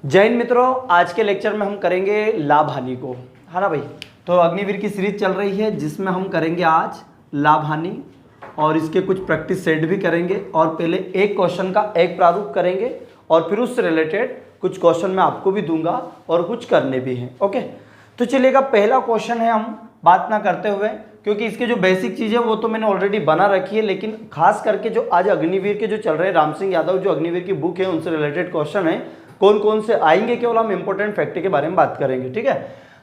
जय हिंद मित्रों, आज के लेक्चर में हम करेंगे लाभ हानि को, है ना भाई। तो अग्निवीर की सीरीज चल रही है जिसमें हम करेंगे आज लाभ हानि और इसके कुछ प्रैक्टिस सेट भी करेंगे और पहले एक क्वेश्चन का एक प्रारूप करेंगे और फिर उससे रिलेटेड कुछ क्वेश्चन मैं आपको भी दूंगा और कुछ करने भी हैं। ओके, तो चलिएगा पहला क्वेश्चन है, हम बात ना करते हुए क्योंकि इसके जो बेसिक चीज़ें वो तो मैंने ऑलरेडी बना रखी है, लेकिन खास करके जो आज अग्निवीर के जो चल रहे हैं राम सिंह यादव जो अग्निवीर की बुक है उनसे रिलेटेड क्वेश्चन है, कौन कौन से आएंगे केवल हम इंपॉर्टेंट फैक्ट के बारे में बात करेंगे। ठीक है,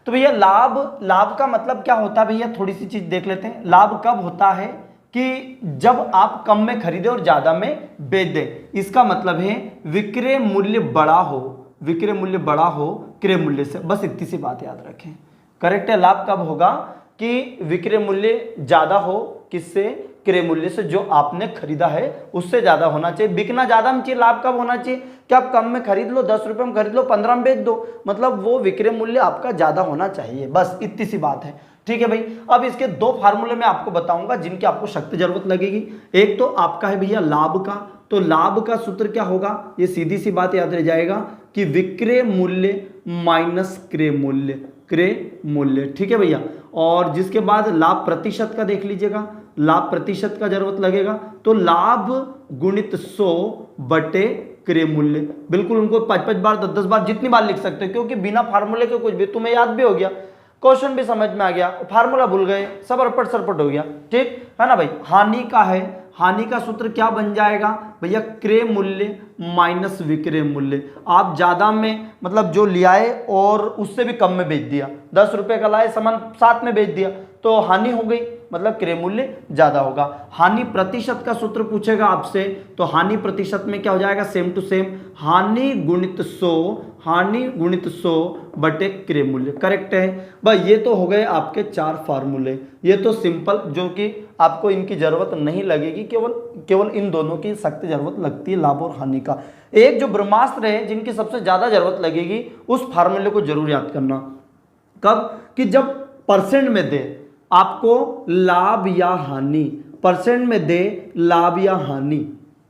तो भैया लाभ का मतलब क्या होता है भैया, थोड़ी सी चीज देख लेते हैं। लाभ कब होता है कि जब आप कम में खरीदे और ज्यादा में बेच दें। इसका मतलब है विक्रय मूल्य बड़ा हो, विक्रय मूल्य बड़ा हो क्रय मूल्य से, बस इतनी सी बात याद रखें। करेक्ट है। लाभ कब होगा कि विक्रय मूल्य ज्यादा हो, किससे? क्रय मूल्य से, जो आपने खरीदा है उससे ज्यादा होना चाहिए। बिकना ज्यादा में चाहिए। लाभ कब होना चाहिए कि आप कम में खरीद लो, 10 रुपए में खरीद लो, 15 में बेच दो, मतलब वो विक्रय मूल्य आपका ज्यादा होना चाहिए, बस इतनी सी बात है। ठीक है भाई। अब इसके दो फार्मूले मैं आपको बताऊंगा जिनकी आपको सख्त जरूरत लगेगी। एक तो आपका है भैया लाभ का, तो लाभ का सूत्र क्या होगा, ये सीधी सी बात याद रह जाएगा कि विक्रय मूल्य माइनस क्रय मूल्य, क्रय मूल्य। ठीक है भैया। और जिसके बाद लाभ प्रतिशत का देख लीजिएगा, लाभ प्रतिशत का जरूरत लगेगा, तो लाभ गुणित 100 बटे क्रय मूल्य। बिल्कुल उनको 5-5 बार 10-10 बार जितनी बार लिख सकते हो, क्योंकि बिना फार्मूले के कुछ भी तुम्हें याद भी हो गया, क्वेश्चन भी समझ में आ गया, फार्मूला भूल गए, सब अरपट सरपट हो गया। ठीक है ना भाई। हानि का है, हानि का सूत्र क्या बन जाएगा भैया, क्रय मूल्य माइनस विक्रय मूल्य। आप ज्यादा में मतलब जो लियाए और उससे भी कम में बेच दिया, 10 रुपए का लाए सामान 7 में बेच दिया, तो हानि हो गई, मतलब क्रय मूल्य ज्यादा होगा। हानि प्रतिशत का सूत्र पूछेगा आपसे, तो हानि प्रतिशत में क्या हो जाएगा, सेम टू सेम, हानि गुणित 100, हानि गुणित 100 बटे क्रय मूल्य। करेक्ट है भाई। ये तो हो गए आपके 4 फार्मूले, ये तो सिंपल, जो कि आपको इनकी जरूरत नहीं लगेगी, केवल इन दोनों की सख्त जरूरत लगती है, लाभ और हानि का। एक जो ब्रह्मास्त्र है जिनकी सबसे ज्यादा जरूरत लगेगी, उस फार्मूले को जरूर याद करना। कब? कि जब परसेंट में दे आपको लाभ या हानि, परसेंट में दे लाभ या हानि,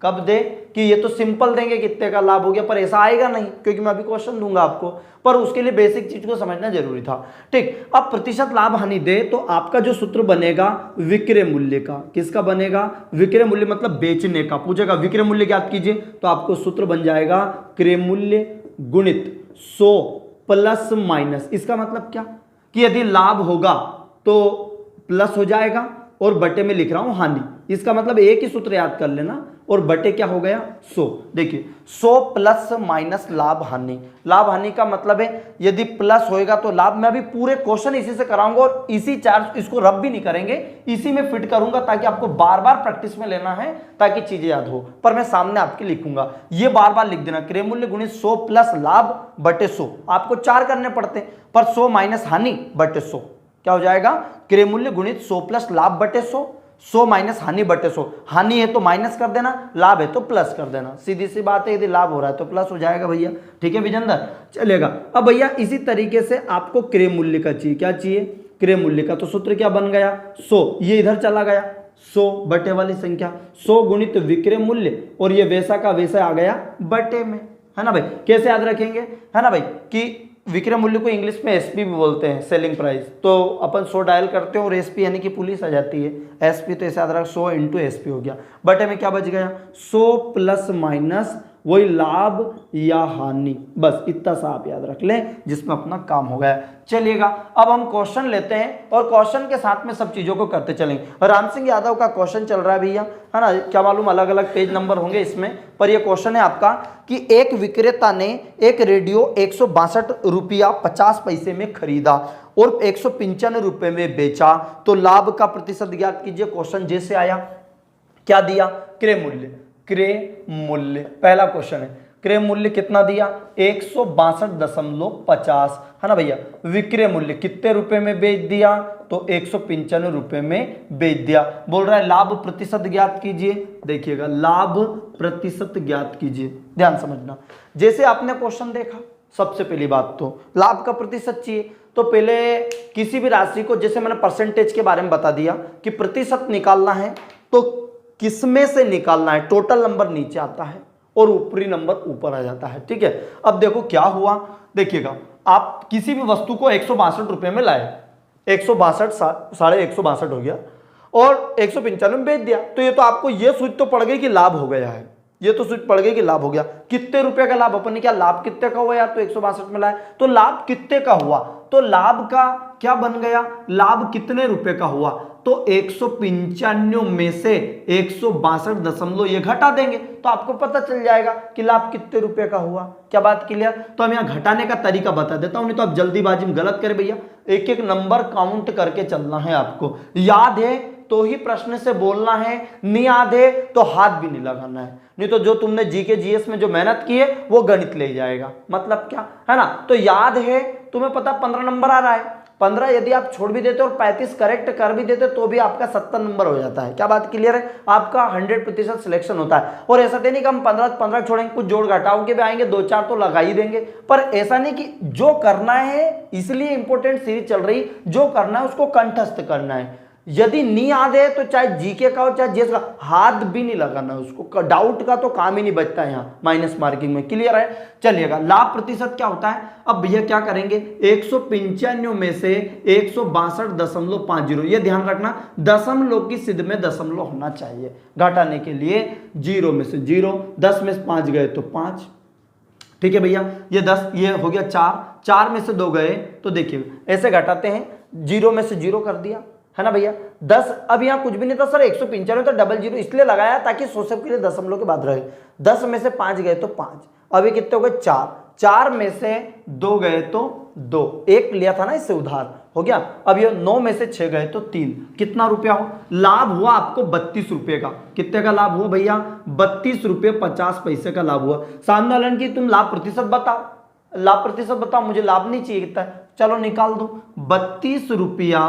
कब दे कि ये तो सिंपल देंगे कितने का लाभ हो गया, पर ऐसा आएगा नहीं क्योंकि मैं अभी क्वेश्चन दूंगा आपको, पर उसके लिए बेसिक चीज को समझना जरूरी था। ठीक, अब प्रतिशत लाभ हानि दे तो आपका जो सूत्र बनेगा विक्रय मूल्य का, किसका बनेगा? विक्रय मूल्य मतलब बेचने का। पूछेगा विक्रय मूल्य ज्ञात कीजिए, तो आपको सूत्र बन जाएगा क्रय मूल्य गुणित 100 प्लस माइनस। इसका मतलब क्या कि यदि लाभ होगा तो प्लस हो जाएगा और बटे में लिख रहा हूं हानि। इसका मतलब एक ही सूत्र याद कर लेना, और बटे क्या हो गया 100। देखिए 100 प्लस माइनस लाभ हानि। लाभ हानि का मतलब है यदि प्लस होएगा तो लाभ। मैं अभी पूरे क्वेश्चन इसी से कराऊंगा और इसी चार्ज, इसको रब भी नहीं करेंगे, इसी में फिट करूंगा ताकि आपको बार बार प्रैक्टिस में लेना है, ताकि चीजें याद हो, पर मैं सामने आपके लिखूंगा, ये बार बार लिख देना। क्रय मूल्य गुणित 100 प्लस लाभ बटे 100, आपको 4 करने पड़ते हैं, पर 100 माइनस हानि बटे 100 क्या हो जाएगा, क्रय मूल्य गुणित 100 प्लस लाभ बटे 100, 100 माइनस हानि बटे 100। हानि है तो माइनस कर देना, लाभ है तो प्लस कर देना, सीधी सी बात है। यदि लाभ हो रहा है तो प्लस हो जाएगा भैया। ठीक है विजेंद्र, चलेगा। अब भैया इसी तरीके से आपको क्रय मूल्य का चाहिए, क्या चाहिए? क्रय मूल्य का। तो सूत्र क्या बन गया 100, ये इधर चला गया 100 बटे वाली संख्या, 100 गुणित विक्रय मूल्य, और ये वैसा का वैसा आ गया बटे में, है ना भाई। कैसे याद रखेंगे, है ना भाई, कि विक्रय मूल्य को इंग्लिश में एसपी भी बोलते हैं, सेलिंग प्राइस। तो अपन 100 डायल करते हैं और एसपी यानी कि पुलिस आ जाती है, एसपी, तो ऐसे याद रख 100 इंटू एसपी हो गया। बटे में क्या बच गया 100 प्लस माइनस वही लाभ या हानि, बस इतना सा आप याद रख लें, जिसमें अपना काम हो गया। चलिएगा अब हम क्वेश्चन लेते हैं और क्वेश्चन के साथ में सब चीजों को करते चलेंगे। राम सिंह यादव का क्वेश्चन चल रहा है भैया, है ना, क्या मालूम अलग अलग पेज नंबर होंगे इसमें, पर यह क्वेश्चन है आपका कि एक विक्रेता ने एक रेडियो 162 रुपया 50 पैसे में खरीदा और 195 रुपए में बेचा, तो लाभ का प्रतिशत ज्ञात कीजिए। क्वेश्चन जैसे आया, क्या दिया? क्रय मूल्य, क्रय मूल्य पहला क्वेश्चन है। क्रय मूल्य कितना दिया 162.50, है ना भैया। विक्रय मूल्य कितने रुपए में बेच दिया, तो 195 रुपए में बेच दिया। बोल रहा है लाभ प्रतिशत ज्ञात कीजिए। देखिएगा लाभ प्रतिशत ज्ञात कीजिए, ध्यान समझना। जैसे आपने क्वेश्चन देखा, सबसे पहली बात तो लाभ का प्रतिशत चाहिए, तो पहले किसी भी राशि को, जैसे मैंने परसेंटेज के बारे में बता दिया कि प्रतिशत निकालना है तो किसमें से निकालना है, टोटल नंबर नीचे आता है और ऊपरी नंबर ऊपर आ जाता है। ठीक है, अब देखो क्या हुआ, देखिएगा आप किसी भी वस्तु को 162 रुपए में लाए, 162 साढ़े 162 हो गया और 195 में बेच दिया, तो ये तो आपको ये सूझ तो पड़ गई कि लाभ हो गया है, ये तो सूझ पड़ गई कि लाभ हो गया। कितने रुपए का लाभ, अपन ने क्या लाभ कितने का हुआ यार, तो 162 में लाए तो लाभ कितने का हुआ, तो लाभ का क्या बन गया, लाभ कितने रुपए का हुआ, तो 195 में से 162 ये घटा देंगे तो आपको पता चल जाएगा कि लाभ कितने रुपए का हुआ। क्या बात क्लियर? तो हम यहाँ घटाने का तरीका बता देता हूं, नहीं तो आप जल्दीबाजी में गलत करें भैया, एक एक नंबर काउंट करके चलना है आपको। याद है तो ही प्रश्न से बोलना है, नहीं याद है तो हाथ भी नहीं लगाना है, नहीं तो जो तुमने जीके जीएस में जो मेहनत की है वो गणित ले जाएगा। मतलब क्या है ना, तो याद है तुम्हें पता 15 नंबर आ रहा है, 15 यदि आप छोड़ भी देते और 35 करेक्ट कर भी देते तो भी आपका 70 नंबर हो जाता है। क्या बात क्लियर है? आपका 100% सिलेक्शन होता है। और ऐसा नहीं कि हम 15 छोड़ेंगे, कुछ जोड़ घटाओ के भी आएंगे, 2-4 तो लगा ही देंगे, पर ऐसा नहीं कि जो करना है, इसलिए इंपॉर्टेंट सीरीज चल रही, जो करना है उसको कंठस्थ करना है। यदि नहीं याद है तो चाहे जीके का हो चाहे जीएस का, हाथ भी नहीं लगाना उसको, डाउट का तो काम ही नहीं बचता है यहाँ माइनस मार्किंग में। क्लियर है? चलिएगा, लाभ प्रतिशत क्या होता है, अब भैया क्या करेंगे, 195 में से 162.50, ये ध्यान रखना दशमलव की सिद्ध में दशमलव होना चाहिए। घटाने के लिए 0 में से 0, 10 में से 5 गए तो 5। ठीक है भैया, ये 10, ये हो गया 4 में से 2 गए तो देखिए ऐसे घटाते हैं, 0 में से 0 कर दिया है ना भैया, 10। अब यहाँ कुछ भी नहीं था सर, 195 तो डबल 0 इसलिए लगाया ताकि सोशल के लिए दशमलव के बाद रहे। 10 में से 5 गए तो 5, अभी कितने हो गए 4 में से 2 गए तो 2, 1 लिया था ना इससे उधार, हो गया। अब ये 9 में से 6 गए तो 3, कितना रुपया हो, लाभ हुआ आपको 32 रुपए का। कितने का लाभ हुआ भैया, 32 रुपये 50 पैसे का लाभ हुआ। सामने वाले की तुम लाभ प्रतिशत बताओ, लाभ प्रतिशत बताओ, मुझे लाभ नहीं चाहिए कितना, चलो निकाल दो, 32 रुपया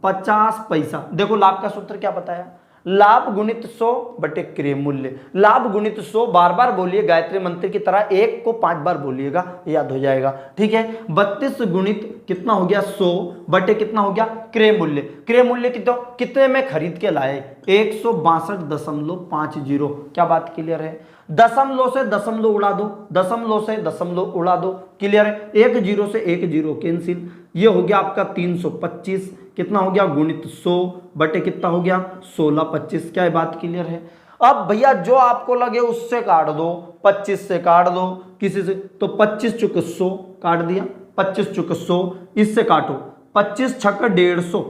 50 पैसा। देखो लाभ का सूत्र क्या बताया, लाभ गुणित 100 बटे क्रय मूल्य। लाभ गुणित 100 बार बार बोलिए गायत्री मंत्र की तरह, 1 को 5 बार बोलिएगा, याद हो जाएगा। ठीक है, 32 गुणित कितना हो गया 100 बटे कितना हो गया क्रय मूल्य। क्रय मूल्य कितने में खरीद के लाए, 162.50। क्या बात क्लियर है? दशमलव से दशमलव उड़ा दो, दशमलव से दशमलव उड़ा दो। क्लियर है? 1 0 से 1 0 कैंसिल, ये हो गया आपका 325, कितना हो गया गुणित 100 बटे कितना हो गया 1625। क्या है बात क्लियर है? अब भैया जो आपको लगे उससे काट दो, 25 से काट दो, किसी से तो 25 चुक 100 काट दिया, 25 चुक 100, इससे काटो 25 छक 150,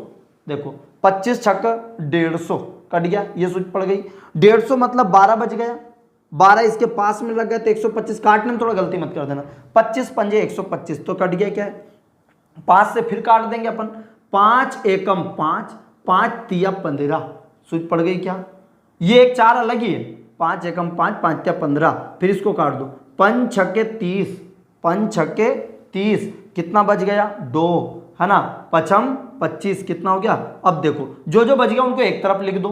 देखो 25 छक 150 कट गया, ये सूझ पड़ गई। 150 मतलब 12 बच गया, 12 इसके पास में लग गया तो 125, काटने में थोड़ा गलती मत कर देना, 25 पंजे 125 तो कट गया। क्या है 5 से फिर काट देंगे अपन, 5 एकम 5, 5 तिया 15, सूझ पड़ गई क्या? ये एक 4 अलग ही है, 5 एकम 5, 5 तिया 15, फिर इसको काट दो, 5 छक्के 30, 5 छक्के 30, कितना बच गया 2 है ना, 5 25, कितना हो गया? अब देखो जो जो बच गया उनको एक तरफ लिख दो,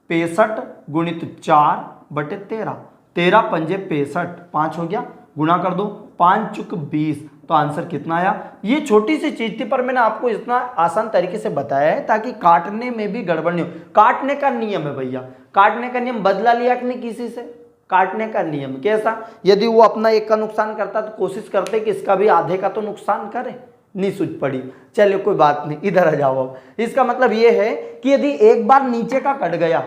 65 गुणित 4 बटे 13, 13 पंजे 65, 5 हो गया, गुणा कर दो, 5 चुक 20, तो आंसर कितना आया? ये छोटी सी चीज थी पर मैंने आपको इतना आसान तरीके से बताया है ताकि काटने में भी गड़बड़ नहीं हो। काटने का नियम है भैया, काटने का नियम बदला लिया कि नहीं किसी से, काटने का नियम कैसा, यदि वो अपना एक का नुकसान करता तो कोशिश करते कि इसका भी आधे का तो नुकसान करे, नहीं सूझ पड़ी, चलिए कोई बात नहीं, इधर आ जाओ। अब इसका मतलब ये है कि यदि एक बार नीचे का कट गया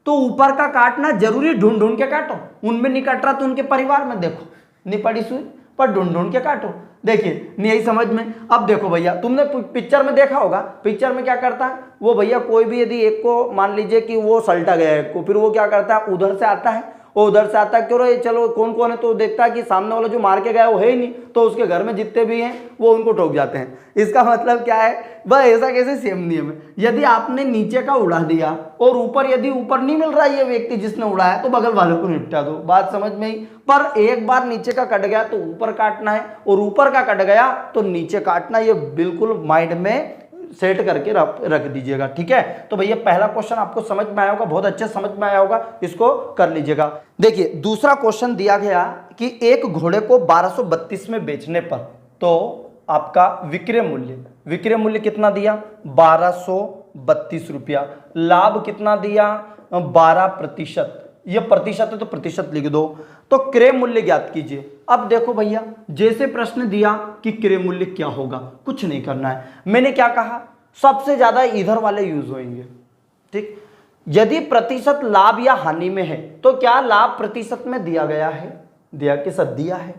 तो ऊपर का काटना जरूरी, ढूंढ ढूंढ के काटो, उनमें नहीं कट रहा तो उनके परिवार में देखो, नहीं पड़ी सुई पर ढूंढ ढूंढ के काटो। देखिए नहीं यही समझ में। अब देखो भैया तुमने पिक्चर में देखा होगा, पिक्चर में क्या करता है वो भैया, कोई भी यदि एक को मान लीजिए कि वो सल्टा गया है को, फिर वो क्या करता है उधर से आता है, वो उधर से आता है, क्यों रे चलो कौन कौन है, तो देखता है कि सामने वाला जो मार के गया वो है ही नहीं, तो उसके घर में जितने भी हैं वो उनको ठोक जाते हैं। इसका मतलब क्या है, बस ऐसा कैसे सेम नियम है, यदि आपने नीचे का उड़ा दिया और ऊपर यदि ऊपर नहीं मिल रहा है ये व्यक्ति जिसने उड़ाया तो बगल वालों को निपटा दो, बात समझ में ही। पर एक बार नीचे का कट गया तो ऊपर काटना है और ऊपर का कट गया तो नीचे काटना, ये बिल्कुल माइंड में सेट करके रख दीजिएगा। ठीक है, तो भैया पहला क्वेश्चन आपको समझ में आया होगा, बहुत अच्छे समझ में आया होगा, इसको कर लीजिएगा। देखिए दूसरा क्वेश्चन दिया गया कि एक घोड़े को 1232 में बेचने पर तो आपका विक्रय मूल्य कितना दिया 1232 रुपया, लाभ कितना दिया 12%, ये प्रतिशत है तो प्रतिशत लिख दो। तो क्रय मूल्य ज्ञात कीजिए। अब देखो भैया, जैसे प्रश्न दिया कि क्रय मूल्य क्या होगा, कुछ नहीं करना है। मैंने क्या कहा, सबसे ज्यादा इधर वाले यूज होंगे, ठीक। यदि प्रतिशत लाभ या हानि में है तो क्या लाभ प्रतिशत में दिया गया है, दिया कि सर दिया है।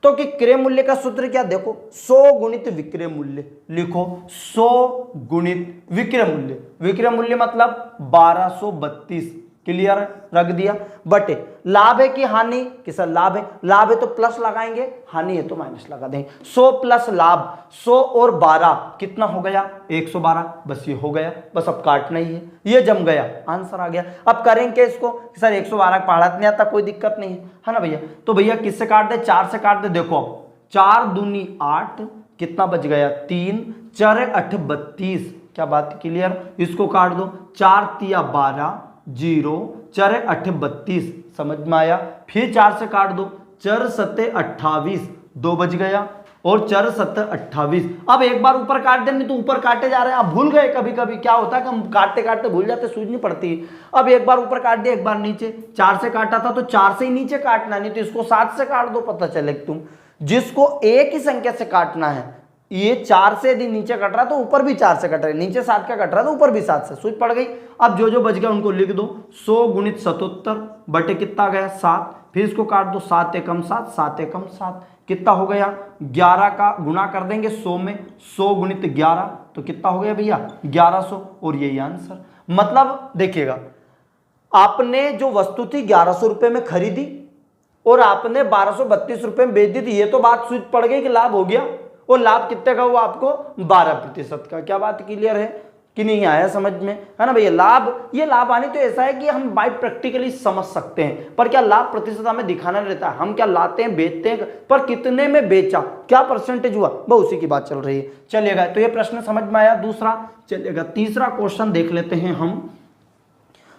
तो कि क्रय मूल्य का सूत्र क्या, देखो 100 गुणित विक्रय मूल्य, लिखो 100 गुणित विक्रय मूल्य। विक्रय मूल्य मतलब 1232, क्लियर रख दिया। बटे लाभ है कि हानि, कि सर लाभ है, लाभ है तो प्लस लगाएंगे, हानि है तो माइनस लगा देंगे। 100 प्लस लाभ, 100 और 12 कितना हो गया, 112। बस ये हो गया, बस अब काटना ही है, ये जम गया, आंसर आ गया। अब करेंगे इसको, सर 112 पढ़ा नहीं आता, कोई दिक्कत नहीं है ना भैया। तो भैया किससे काट दे, 4 से काट दे। देखो अब 4 दूनी 8, कितना बच गया 3, 4 8 32, क्या बात क्लियर। इसको काट दो, 4 तिया 12, 0 4 8 32, समझ में आया। फिर 4 से काट दो, 4 7 28, 2 बच गया, और 4 7 28। अब एक बार ऊपर काट देंगे तो ऊपर काटे जा रहे हैं, आप भूल गए। कभी कभी क्या होता है कि हम काटते काटते भूल जाते, सूझ नहीं पड़ती। अब एक बार ऊपर काट दिया, एक बार नीचे। 4 से काटा था तो 4 से ही नीचे काटना, नहीं तो इसको 7 से काट दो, पता चले तुम जिसको एक ही संख्या से काटना है, ये 4 से यदि नीचे कट रहा तो ऊपर भी 4 से कट रहा है, नीचे 7 का कट रहा तो ऊपर भी 7 से, सूझ पड़ गई। अब जो जो बच गया उनको लिख दो, 100 गुणित 77 बटे कितना गया 7, फिर इसको काट दो, 7 एकम 7, 7 एकम 7, कितना हो गया 11 का गुणा कर देंगे 100 में, 100 गुणित 11 तो कितना हो गया भैया 1100, और यही आंसर। मतलब देखिएगा, आपने जो वस्तु थी 1100 रुपए में खरीदी और आपने 1232 रुपए में बेच दी थी, ये तो बात सूझ पड़ गई कि लाभ हो गया। और लाभ कितने का हुआ आपको 12% का। क्या बात क्लियर है कि नहीं आया समझ में, है ना भैया। लाभ, ये लाभ आने तो ऐसा है कि हम बाय प्रैक्टिकली समझ सकते हैं, पर क्या लाभ प्रतिशत हमें दिखाना रहता है। हम क्या लाते हैं, बेचते हैं, पर कितने में बेचा, क्या परसेंटेज हुआ, वो उसी की बात चल रही है। चलिएगा, तो ये प्रश्न समझ में आया। दूसरा चलिएगा, तीसरा क्वेश्चन देख लेते हैं हम।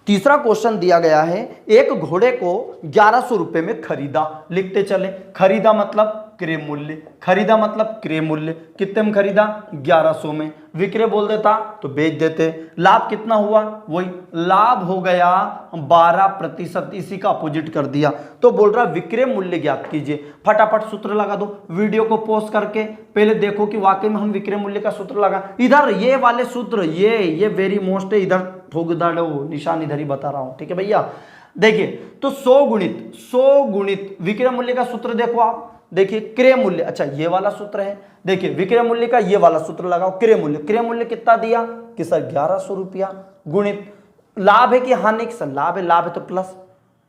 तीसरा क्वेश्चन दिया गया है, एक घोड़े को 1100 रुपए में खरीदा, लिखते चले। खरीदा मतलब क्रय मूल्य, खरीदा मतलब क्रय मूल्य, कितने में खरीदा 1100 में। विक्रय बोल देता तो बेच देते। लाभ कितना हुआ, वही लाभ हो गया 12%, इसी का अपोजिट कर दिया। तो बोल रहा विक्रय मूल्य ज्ञात कीजिए। फटाफट सूत्र लगा दो, वीडियो को पॉज करके पहले देखो कि वाकई में हम विक्रय मूल्य का सूत्र लगा। इधर ये वाले सूत्र, ये वेरी मोस्ट है, इधर ठोक दो, निशान इधर ही बता रहा हूं, ठीक है भैया। देखिए, तो 100 गुणित विक्रय मूल्य का सूत्र देखो आप, देखिए क्रय मूल्य, अच्छा ये वाला सूत्र है। देखिए विक्रय मूल्य का ये वाला सूत्र लगाओ, क्रय मूल्य कितना दिया कि सर 1100 रुपया, गुणित लाभ है कि हानि, कि सर लाभ है तो प्लस,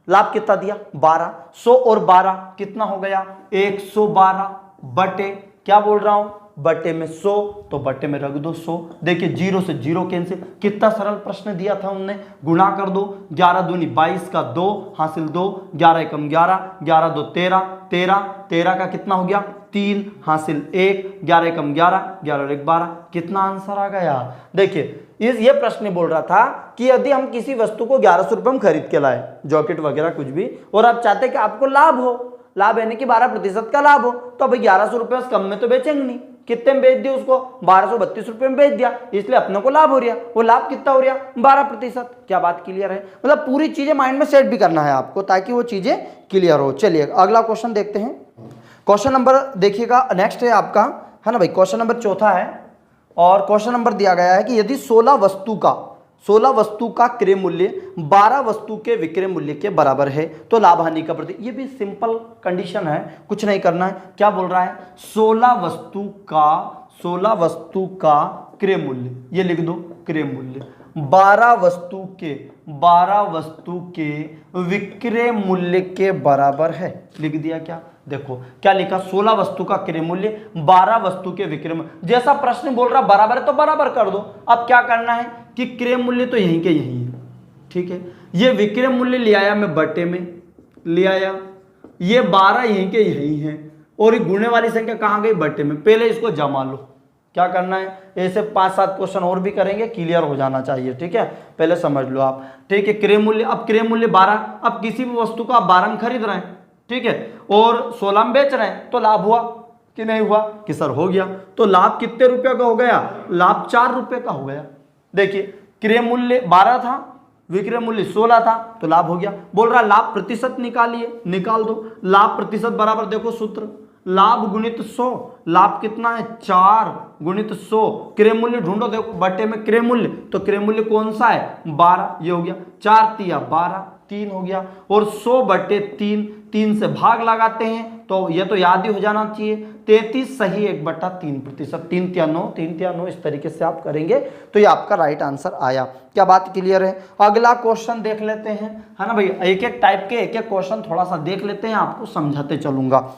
लाभ कितना दिया 12, 100 और 12 कितना हो गया 112, बटे क्या बोल रहा हूं, बटे में 100, तो बटे में रख दो 100। देखिए 0 से 0 कैंसिल, कितना सरल प्रश्न दिया था उनने, गुणा कर दो, 11 दूनी 22 का 2 हासिल 2, 11 एकम 11, 11 2 13, 13 का कितना हो गया 3 हासिल 1, 11 एकम 11, 11 और 1 12, कितना आंसर आ गया। देखिए ये प्रश्न बोल रहा था कि यदि हम किसी वस्तु को 1100 रुपये में खरीद के लाए, जॉकेट वगैरह कुछ भी, और आप चाहते हैं कि आपको लाभ हो, लाभ यानी कि 12% का लाभ हो, तो भाई 1100 रुपये कम में तो बेचेंगे नहीं। कितने में बेच दिया उसको 1232 रुपये में बेच दिया, इसलिए अपने को लाभ हो रहा। वो लाभ कितना हो रहा 12%। क्या बात क्लियर है, मतलब पूरी चीजें माइंड में सेट भी करना है आपको ताकि वो चीजें क्लियर हो। चलिए अगला क्वेश्चन देखते हैं। क्वेश्चन नंबर देखिएगा नेक्स्ट है आपका, है ना भाई, क्वेश्चन नंबर चौथा है। और क्वेश्चन नंबर दिया गया है कि यदि 16 वस्तु का क्रय मूल्य 12 वस्तु के विक्रय मूल्य के बराबर है तो लाभ हानि का प्रति, ये भी सिंपल कंडीशन है, कुछ नहीं करना है। क्या बोल रहा है 16 वस्तु का क्रय मूल्य, ये लिख दो क्रय मूल्य, 12 वस्तु के विक्रय मूल्य के बराबर है, लिख दिया। क्या देखो क्या लिखा, 16 वस्तु का क्रय मूल्य 12 वस्तु के विक्रय मूल्य, जैसा प्रश्न बोल रहा बराबर है तो बराबर कर दो। अब क्या करना है कि क्रय मूल्य तो यहीं के यहीं है, ठीक है, ये विक्रय मूल्य ले आया मैं बटे में ले आया, ये 12 यहीं के यहीं है, और ये गुणने वाली संख्या कहां गई बटे में, पहले इसको जमा लो। क्या करना है, ऐसे 5-7 क्वेश्चन और भी करेंगे, क्लियर हो जाना चाहिए, ठीक है, पहले समझ लो आप, ठीक है। क्रय मूल्य, अब क्रय मूल्य 12, अब किसी भी वस्तु को आप 12 में खरीद रहे हैं, ठीक है, और 16 में बेच रहे हैं, तो लाभ हुआ कि नहीं हुआ, कि सर हो गया। तो लाभ कितने रुपए का हो गया, लाभ 4 रुपए का हो गया। देखिए क्रय मूल्य 12 था विक्रय मूल्य 16 था तो लाभ हो गया। बोल रहा लाभ प्रतिशत निकालिए, निकाल दो। लाभ प्रतिशत बराबर देखो सूत्र, लाभ गुणित 100। लाभ कितना है 4 गुणित 100। क्रय मूल्य ढूंढो, देखो बटे में क्रय मूल्य, तो क्रय मूल्य कौन सा है 12, ये हो गया 4 तिया 12, 3 हो गया। और 100 बटे 3, 3 से भाग लगाते हैं तो ये तो याद ही हो जाना चाहिए, 33 सही 1/3%। 3 तिया 9, 3 तिया 9, इस तरीके से आप करेंगे तो ये आपका राइट आंसर आया। क्या बात क्लियर है? अगला क्वेश्चन देख लेते हैं, है ना भाई। एक एक टाइप के एक एक क्वेश्चन थोड़ा सा देख लेते हैं, आपको समझाते चलूंगा।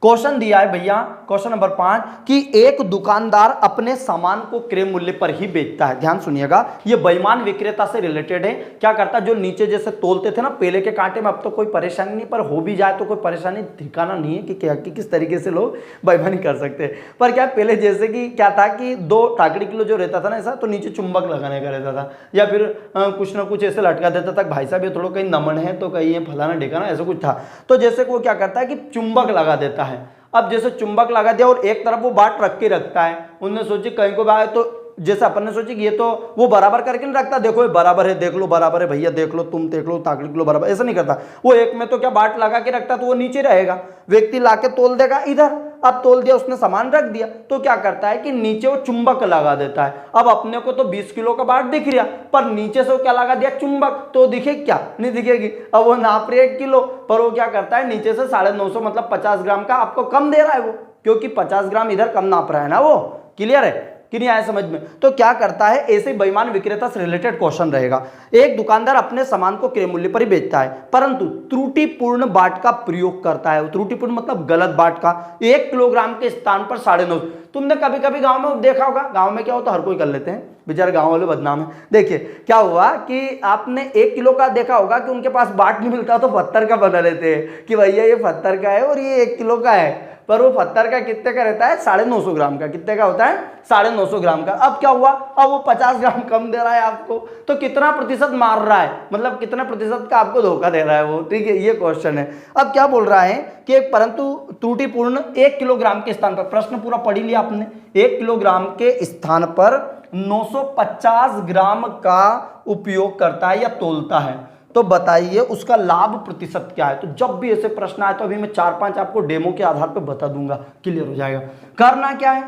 क्वेश्चन दिया है भैया, क्वेश्चन नंबर 5 कि एक दुकानदार अपने सामान को क्रय मूल्य पर ही बेचता है। ध्यान सुनिएगा, ये बेईमान विक्रेता से रिलेटेड है। क्या करता है, जो नीचे जैसे तोलते थे ना पहले के कांटे में, अब तो कोई परेशानी नहीं, पर हो भी जाए तो कोई परेशानी ठिकाना नहीं है कि किस तरीके से लोग बेईमानी कर सकते हैं। पर क्या पहले जैसे कि क्या था कि 2 टाकड़ी किलो जो रहता था ना ऐसा, तो नीचे चुंबक लगाने का रहता था, या फिर कुछ ना कुछ ऐसे लटका देता था, भाई साहब ये थोड़ा कहीं नमन है तो कहीं ये फलाना ढिकाना, ऐसा कुछ था। तो जैसे वो क्या करता है कि चुंबक लगा देता है। अब जैसे चुंबक लगा दिया और एक तरफ वो बाट रख के रखता है, उनने सोची कहीं को आए तो जैसे अपन ने सोची कि ये तो वो बराबर करके नहीं रखता, देखो ये बराबर है, देख लो बराबर है भैया, देख लो तुम, देख लो ताकड़ी किलो बराबर, ऐसा नहीं करता वो। एक में तो क्या बाट लगा के रखता तो वो नीचे रहेगा, व्यक्ति लाके तोल देगा इधर। अब तोल दिया उसने, सामान रख दिया, तो क्या करता है कि नीचे वो चुंबक लगा देता है। अब अपने को तो 20 किलो का बाट दिख रहा, पर नीचे से वो क्या लगा दिया चुंबक, तो दिखेगी क्या, नहीं दिखेगी। अब वो नाप रही है 1 किलो, पर वो क्या करता है नीचे से 950 मतलब 50 ग्राम का आपको कम दे रहा है वो, क्योंकि 50 ग्राम इधर कम नाप रहा है ना वो। क्लियर है कि नहीं आया समझ में? तो क्या करता है, ऐसे बेईमान विक्रेता से रिलेटेड क्वेश्चन रहेगा। एक दुकानदार अपने सामान को क्रय मूल्य पर ही बेचता है, परंतु त्रुटिपूर्ण बाट का प्रयोग करता है। त्रुटिपूर्ण मतलब गलत बाट का, 1 किलोग्राम के स्थान पर 9.5। तुमने कभी कभी गांव में देखा होगा, गांव में क्या होता है हर कोई कर लेते हैं, बेचारे गांव वाले बदनाम है। देखिए क्या हुआ कि आपने 1 किलो का देखा होगा कि उनके पास बाट नहीं मिलता तो पत्थर का बना लेते हैं कि भैया ये पत्थर का है और ये 1 किलो का है, पर वो पत्थर का कितने का रहता है 950 ग्राम का। कितने का होता है 950 ग्राम का। अब क्या हुआ, अब वो 50 ग्राम कम दे रहा है आपको, तो कितना प्रतिशत मार रहा है, मतलब कितना प्रतिशत का आपको धोखा दे रहा है वो। ठीक है, ये क्वेश्चन है। अब क्या बोल रहा है कि परंतु त्रुटिपूर्ण 1 किलोग्राम के स्थान पर, प्रश्न पूरा पढ़ लिया आपने, 1 किलोग्राम के स्थान पर 950 ग्राम का उपयोग करता है या तोलता है, तो बताइए उसका लाभ प्रतिशत क्या है। तो जब भी ऐसे प्रश्न आए तो अभी मैं 4-5 आपको डेमो के आधार पर बता दूंगा, क्लियर हो जाएगा। करना क्या है,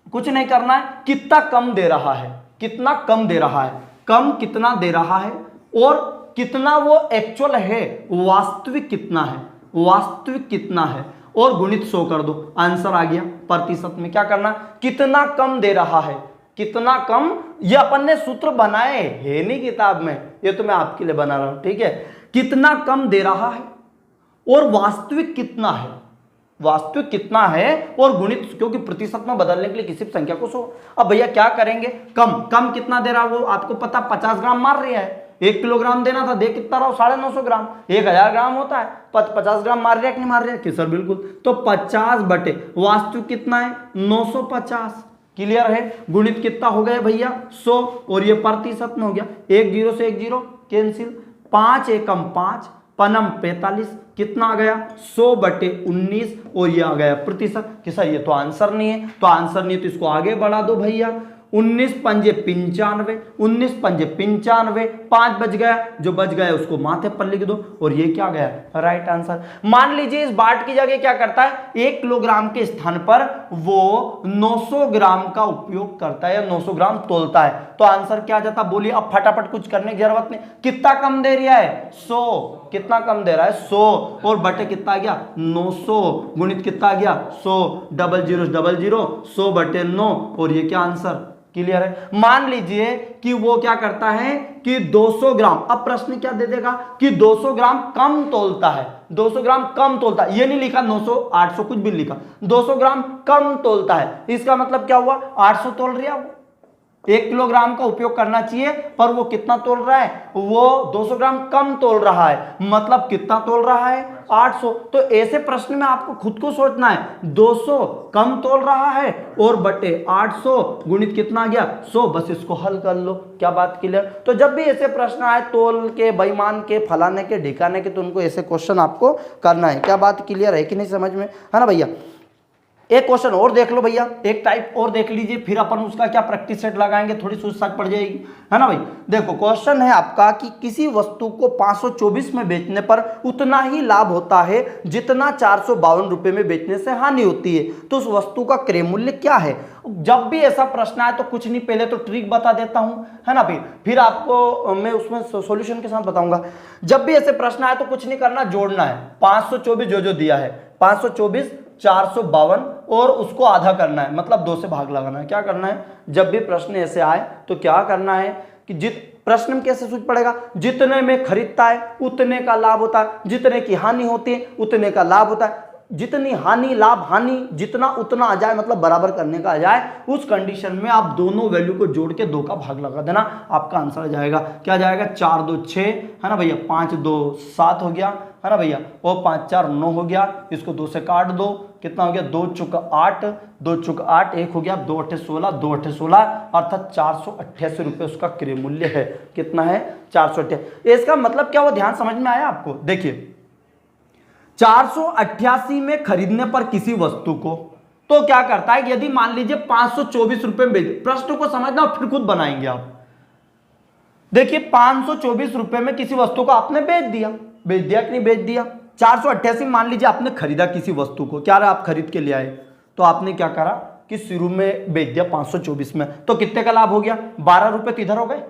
कुछ नहीं करना है, कितना कम दे रहा है, कितना कम दे रहा है, कम कितना दे रहा है, और कितना वो एक्चुअल है, वास्तविक कितना है, वास्तविक कितना है, और गुणित 100 कर दो, आंसर आ गया। प्रतिशत में क्या करना, कितना कम दे रहा है, कितना कम, ये अपन ने सूत्र बनाए है नहीं किताब में, ये तो मैं आपके लिए बना रहा हूं। ठीक है, कितना कम दे रहा है और वास्तविक कितना है, वास्तविक कितना है और गुणित, क्योंकि प्रतिशत में बदलने के लिए किसी भी संख्या को 100। अब भैया क्या करेंगे, कम कम कितना दे रहा है वो आपको पता, 50 ग्राम मार रही है, 1 किलोग्राम देना था, दे कितना रहा 950 ग्राम, 1000 ग्राम होता है, 50 ग्राम मार रहा है कि नहीं मार रहा है कि सर बिल्कुल। तो 50 बटे वास्तविक कितना है 950। क्लियर है, गुणित कितना हो गया भैया 100, और ये प्रतिशत में हो गया, 1 0 से 1 0 कैंसिल, 5 एकम 5 पनम 45, कितना आ गया 100 बटे 19, और ये आ गया प्रतिशत। कि सर ये तो आंसर नहीं है, तो आंसर नहीं है तो इसको आगे बढ़ा दो भैया, 19 पंजे 95, 19 पंजे 95, 5 बच गया, जो बच गया उसको माथे पर लिख दो, और ये क्या गया राइट आंसर। मान लीजिए इस बाट की जगह क्या करता है, 1 किलोग्राम के स्थान पर वो 900 ग्राम का उपयोग करता है या 900 ग्राम तोलता है, तो आंसर क्या आ जाता, बोलिए। अब फटाफट कुछ करने की जरूरत नहीं, कितना कम दे रहा है 100, कितना कम दे रहा है 100, और बटे कितना आ गया 900, गुणित कितना आ गया 100, 00 00, 100 बटे 9, और ये क्या आंसर। क्लियर है। मान लीजिए कि वो क्या करता है कि 200 ग्राम, अब प्रश्न क्या दे देगा कि 200 ग्राम कम तोलता है, 200 ग्राम कम तोलता है, ये नहीं लिखा 900 800 कुछ भी लिखा, 200 ग्राम कम तोलता है, इसका मतलब क्या हुआ 800 तोल रहा है वो, 1 किलोग्राम का उपयोग करना चाहिए पर वो कितना तोल रहा है, वो 200 ग्राम कम तोल रहा है, मतलब कितना तोल रहा है 800। तो ऐसे प्रश्न में आपको खुद को सोचना है, 200 कम तोल रहा है और बटे 800 गुणित कितना आ गया 100, बस इसको हल कर लो। क्या बात क्लियर। तो जब भी ऐसे प्रश्न आए तोल के, बेईमान के, फलाने के, ढिकाने के, तो उनको ऐसे क्वेश्चन आपको करना है। क्या बात क्लियर है कि नहीं समझ में, है ना भैया। एक क्वेश्चन और देख लो भैया, एक टाइप और देख लीजिए, फिर अपन उसका क्या प्रैक्टिस सेट लगाएंगे, थोड़ी सूझ साझ पड़ जाएगी, है ना भाई। देखो क्वेश्चन है आपका कि किसी वस्तु को 524 में बेचने पर उतना ही लाभ होता है जितना 452 रुपए में बेचने से हानि होती है, तो उस वस्तु का क्रय मूल्य क्या है। जब भी ऐसा प्रश्न आए तो कुछ नहीं, पहले तो ट्रिक बता देता हूं, है ना, फिर आपको मैं उसमें सॉल्यूशन के साथ बताऊंगा। जब भी ऐसे प्रश्न आए तो कुछ नहीं करना, जोड़ना है 524 जो दिया है 524 452 और उसको आधा करना है, मतलब 2 से भाग लगाना है। क्या करना है, जब भी प्रश्न ऐसे आए तो क्या करना है कि प्रश्न में कैसे सूझ पड़ेगा, जितने में खरीदता है उतने का लाभ होता है, जितने की हानि होती है उतने का लाभ होता है, जितनी हानि लाभ हानि जितना उतना आ जाए, मतलब बराबर करने का आ जाए, उस कंडीशन में आप दोनों वैल्यू को जोड़ के 2 का भाग लगा देना, आपका आंसर आ जाएगा। क्या जाएगा, 4 2 6, है ना भैया, 5 2 7 हो गया, है ना भैया, और 5 4 9 हो गया, इसको 2 से काट दो, कितना हो गया, 2 चुक 8, 2 चुक 8, 1 हो गया, 2 8 16, 2 8 16, अर्थात 488 रुपये उसका क्रय मूल्य है। कितना है, 488। इसका मतलब क्या, वो ध्यान समझ में आया आपको। देखिए 488 में खरीदने पर किसी वस्तु को, तो क्या करता है, यदि मान लीजिए 524 रुपए में बेच, प्रश्न को समझना और फिर खुद बनाएंगे आप। देखिए 524 रुपए में किसी वस्तु को आपने बेच दिया कि नहीं बेच दिया। 488 मान लीजिए आपने खरीदा किसी वस्तु को, क्या रहा, आप खरीद के ले आए, तो आपने क्या करा कि शुरू में बेच दिया 524 में, तो कितने का लाभ हो गया, 12 रुपए तो इधर हो गए।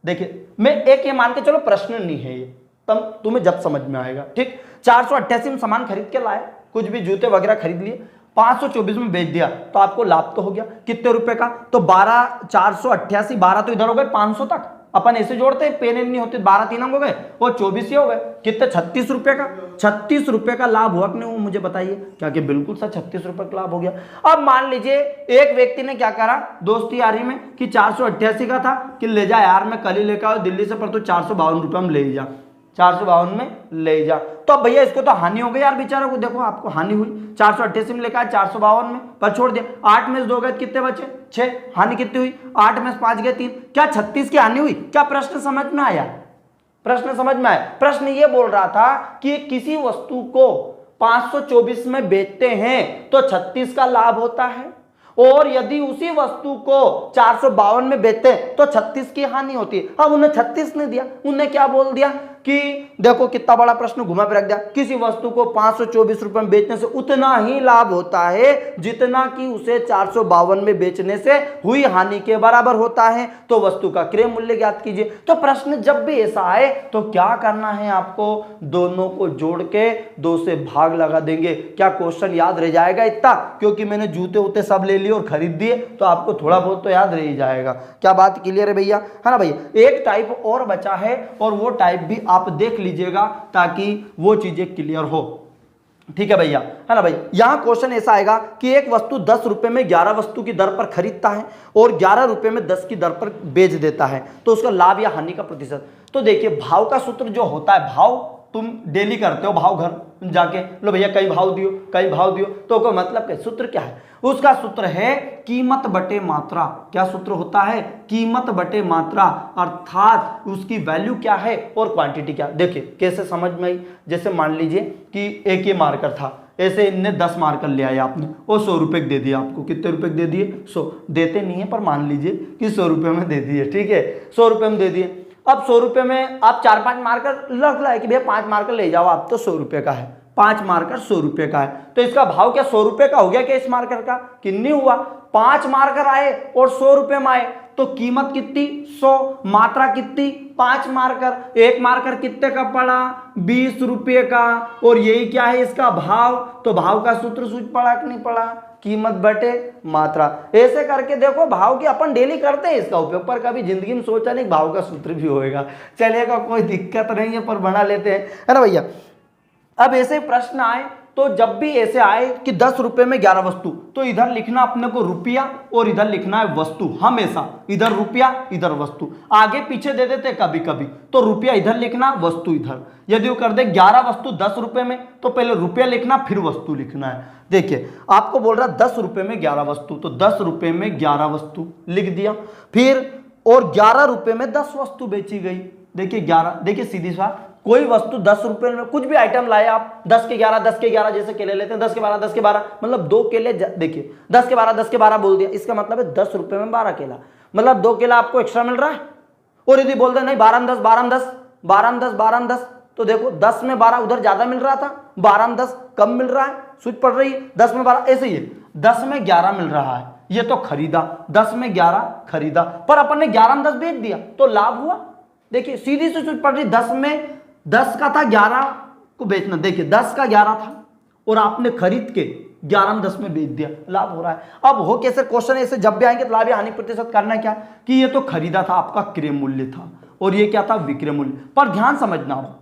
देखिए मैं एक ये मान के चलो प्रश्न नहीं है ये, तब तुम्हें जब समझ में आएगा, ठीक। 488 में सामान खरीद के लाए, कुछ भी जूते वगैरह खरीद लिए, 524 में बेच दिया, तो आपको लाभ तो हो गया कितने रुपए का, तो 12 488, 12 तो इधर हो गए 500 तक, अपन ऐसे जोड़ते हैं, पेन नहीं होते, 12 3 अंक हो गए और 24 ही हो गए, कितने, 36 रुपए का। 36 रुपए का लाभ हुआ कि नहीं, वो मुझे बताइए, क्या कि बिल्कुल सर 36 रुपए का लाभ हो गया। अब मान लीजिए एक व्यक्ति ने क्या करा दोस्ती यारी में कि 488 का था कि ले जा यार, मैं कल ही लेकर आया दिल्ली से, पर तो 452 रुपये में ले जा, 452 में ले जा, तो अब भैया इसको तो हानि हो गई यार बेचारा को, देखो आपको हानि हुई, 488 में लेकर आया 452 में, पर छोड़ दिया, 8 में से 2 गए कितने बचे, 6, हानि कितनी हुई, 8 में से 5 गए 3, क्या 36 की हानि हुई। क्या प्रश्न समझ में आया, प्रश्न समझ में आया। प्रश्न ये बोल रहा था कि किसी वस्तु को 524 में बेचते हैं तो 36 का लाभ होता है, और यदि उसी वस्तु को 452 में बेचते हैं तो 36 की हानि होती है। अब उन्हें 36 नहीं दिया, उन्हें क्या बोल दिया कि देखो कितना बड़ा प्रश्न घुमा फिर रख दिया, किसी वस्तु को 524 रुपए में बेचने से उतना ही लाभ होता है जितना कि उसे 452 में बेचने से हुई हानि के बराबर होता है, तो वस्तु का क्रय मूल्य ज्ञात कीजिए। तो प्रश्न जब भी ऐसा आए तो क्या करना है आपको, दोनों को जोड़ के 2 से भाग लगा देंगे। क्या क्वेश्चन याद रह जाएगा इतना, क्योंकि मैंने जूते उते सब ले लिए और खरीद दिए, तो आपको थोड़ा बहुत तो याद रह ही जाएगा। क्या बात क्लियर है भैया, है ना भैया। एक टाइप और बचा है, और वो टाइप भी आप देख लीजिएगा ताकि वो चीजें क्लियर हो, ठीक है भैया, है ना भैया। यहां क्वेश्चन ऐसा आएगा कि एक वस्तु 10 रुपए में 11 वस्तु की दर पर खरीदता है और 11 रुपए में 10 की दर पर बेच देता है, तो उसका लाभ या हानि का प्रतिशत। तो देखिए भाव का सूत्र जो होता है, भाव तुम डेली करते हो, भाव घर जाके लो भैया कई भाव दियो कई भाव दियो, तो कोई मतलब क्या, सूत्र क्या है, उसका सूत्र है कीमत बटे मात्रा। क्या सूत्र होता है, कीमत बटे मात्रा, अर्थात उसकी वैल्यू क्या है और क्वांटिटी क्या। देखिए कैसे समझ में आई, जैसे मान लीजिए कि एक ये मार्कर था, ऐसे इनने 10 मार्कर ले आए आपने और 100 रुपए दे दिए आपको, कितने रुपए दे दिए, 100 देते नहीं है पर मान लीजिए कि 100 रुपए में दे दिए, ठीक है, 100 रुपए में दे दिए। अब 100 रुपए में आप 4-5 मार्कर रख लाए कि भैया 5 मार्कर ले जाओ आप, तो 100 रुपए का है, 5 मार्कर 100 रुपए का है, तो इसका भाव क्या 100 रुपए का हो गया क्या इस मार्कर का, कि नहीं हुआ। 5 मार्कर आए और 100 रुपए में आए, तो कीमत कितनी 100, मात्रा कितनी 5 मार्कर, एक मार्कर कितने का पड़ा 20 रुपये का, और यही क्या है इसका भाव। तो भाव का सूत्र सूझ पड़ा कि नहीं पड़ा, कीमत बटे मात्रा। ऐसे करके देखो भाव की अपन डेली करते हैं इसका उपयोग, पर कभी जिंदगी में सोचा नहीं भाव का सूत्र भी होएगा। चलेगा, कोई दिक्कत नहीं है, पर बना लेते हैं, है ना भैया। अब ऐसे प्रश्न आए तो जब भी ऐसे आए कि 10 रुपए में 11 वस्तु, तो इधर लिखना अपने को रुपया और इधर लिखना है वस्तु, हमेशा इधर रुपया इधर वस्तु, आगे पीछे दे देते कभी कभी, तो रुपया इधर लिखना वस्तु इधर। यदि वो कर दे 11 वस्तु 10 रुपए में, तो पहले रुपया लिखना फिर वस्तु लिखना है। देखिए आपको बोल रहा 10 रुपए में 11 वस्तु, तो 10 रुपए में 11 वस्तु लिख दिया, फिर और 11 रुपए में 10 वस्तु बेची गई। देखिए 11, देखिए सीधी बात कोई वस्तु 10 रुपए में, कुछ भी आइटम लाए आप, 10 के 11, 10 के 11 जैसे केले लेते हैं, 10 के 12, 10 के 12, मतलब 2 केले, देखिए 10 के 12, 10 के 12 बोल दिया, इसका मतलब है 10 रुपए में 12 केला, मतलब 2 केला आपको एक्स्ट्रा मिल रहा है। और यदि बोलते नहीं 12 में 10, 12 में 10, 12 में 10, 12 में 10, तो देखो 10 में 12 उधर ज्यादा मिल रहा था, 12 में 10 कम मिल रहा है, सूझ पड़ रही है। 10 में 12 ऐसे ही है, 10 में 11 मिल रहा है, ये तो खरीदा, 10 में 11 खरीदा, पर अपन ने 11 में 10 बेच दिया तो लाभ हुआ। देखिए सीधी सी सूझ पड़ रही, 10 में 10 का था, 11 को बेचना, देखिए 10 का 11 था और आपने खरीद के 11 में 10 में बेच दिया, लाभ हो रहा है। अब हो कैसे क्वेश्चन ऐसे जब भी आएंगे तो लाभ या हानि प्रतिशत करना क्या कि ये तो खरीदा था, आपका क्रय मूल्य था, और ये क्या था, विक्रय मूल्य। पर ध्यान समझना हो,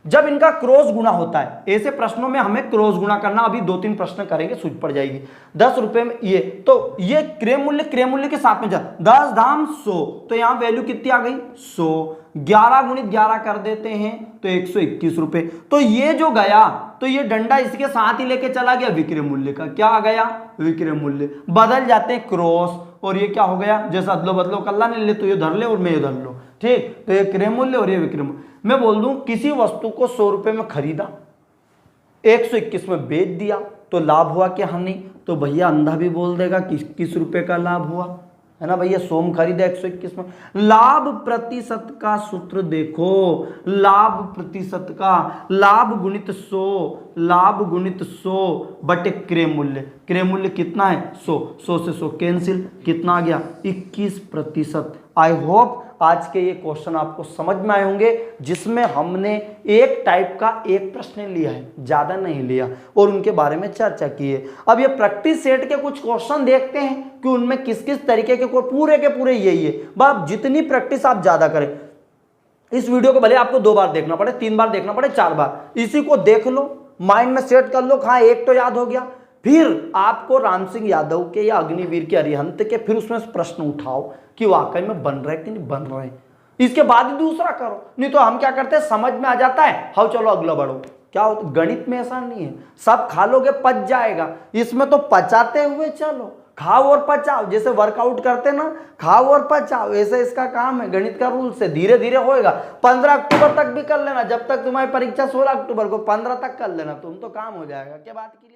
जब इनका क्रॉस गुणा होता है, ऐसे प्रश्नों में हमें क्रॉस गुणा करना, अभी 2-3 प्रश्न करेंगे, सूझ पड़ जाएगी। 10 रुपए में ये, तो ये क्रय मूल्य के साथ में जा 10 धाम 100, तो यहां वैल्यू कितनी आ गई 100, 11 गुणित 11 कर देते हैं तो 121 रुपए। तो ये जो गया, तो ये डंडा इसके साथ ही लेके चला गया विक्रय मूल्य का, क्या आ गया, विक्रय मूल्य। बदल जाते हैं क्रॉस, और ये क्या हो गया, जैसा अदलो बदलो कल्ला ने ले, तो ये धर ले और मैं ये धर लो, ठीक, तो ये क्रय मूल्य और ये विक्रय मूल्य। मैं बोल दूं किसी वस्तु को 100 रुपए में खरीदा, 121 में बेच दिया, तो लाभ हुआ क्या हानि, तो भैया अंधा भी बोल देगा कि 21 रुपए का लाभ हुआ, है ना भैया। 100 में खरीदा 121 में। लाभ प्रतिशत का सूत्र देखो, लाभ प्रतिशत का, लाभ गुणित 100, लाभ गुणित 100 बटे क्रय मूल्य। क्रय मूल्य कितना है 100, 100 से 100 कैंसिल, कितना आ गया 21%। आई होप आज के ये क्वेश्चन आपको समझ में आए होंगे, जिसमें हमने एक टाइप का एक प्रश्न लिया है, ज्यादा नहीं लिया, और उनके बारे में चर्चा की है। अब ये प्रैक्टिस सेट के कुछ क्वेश्चन देखते हैं कि उनमें किस किस तरीके के पूरे के पूरे यही है। बाप जितनी प्रैक्टिस आप ज्यादा करें, इस वीडियो को भले आपको 2 बार देखना पड़े, 3 बार देखना पड़े, 4 बार, इसी को देख लो, माइंड में सेट कर लो, हाँ एक तो याद हो गया, फिर आपको राम सिंह यादव के या अग्निवीर के अरिहंत के फिर उसमें प्रश्न उठाओ कि वाकई में बन रहे कि नहीं बन रहे, इसके बाद ही दूसरा करो। नहीं तो हम क्या करते हैं, समझ में आ जाता है, हाँ चलो अगला बढ़ो, क्या होता, गणित में ऐसा नहीं है सब खा लोगे पच जाएगा, इसमें तो पचाते हुए चलो, खाओ और पचाओ, जैसे वर्कआउट करते ना, खाओ और पचाओ, ऐसे इसका काम है, गणित का रूल से धीरे धीरे होएगा। 15 अक्टूबर तक भी कर लेना, जब तक तुम्हारी परीक्षा 16 अक्टूबर को, 15 तक कर लेना, तुम तो काम हो जाएगा। क्या बात की